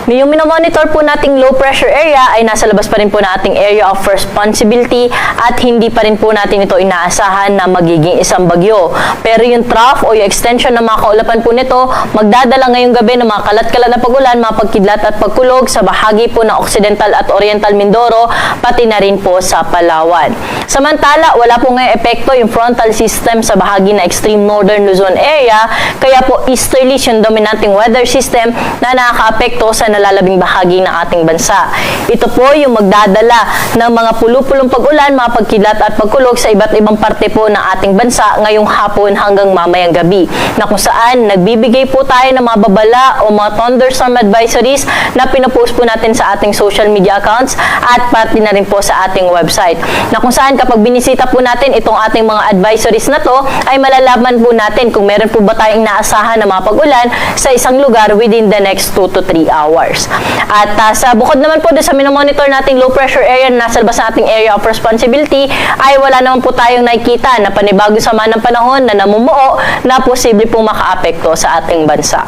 Yung minomonitor po nating low pressure area ay nasa labas pa rin po na ating area of responsibility at hindi pa rin po natin ito inaasahan na magiging isang bagyo. Pero yung trough o yung extension ng mga kaulapan po nito, magdadala ngayong gabi ng mga kalat-kalat na pagulan, mga pagkidlat at pagkulog sa bahagi po ng Occidental at Oriental Mindoro, pati na rin po sa Palawan. Samantala, wala po ngayong epekto yung frontal system sa bahagi na extreme northern Luzon area, kaya po easterly yung dominanting weather system na nakakaapekto sa nalalabing bahagi ng ating bansa. Ito po yung magdadala ng mga pulupulong pag-ulan, mga pagkidlat at pagkulog sa iba't ibang parte po ng ating bansa ngayong hapon hanggang mamayang gabi, na kung saan nagbibigay po tayo ng mga babala o mga thunderstorm advisories na pinopost po natin sa ating social media accounts at pati na rin po sa ating website, na kung saan kapag binisita po natin itong ating mga advisories na to ay malalaman po natin kung meron po ba tayong inaasahan na mga pag-ulan sa isang lugar within the next 2 to 3 hours. At sa bukod naman po sa minomonitor nating low pressure area na nasa labas ng ating area of responsibility, ay wala naman po tayong nakikita na panibagong sama ng panahon na namumuo na posible pong makaapekto sa ating bansa.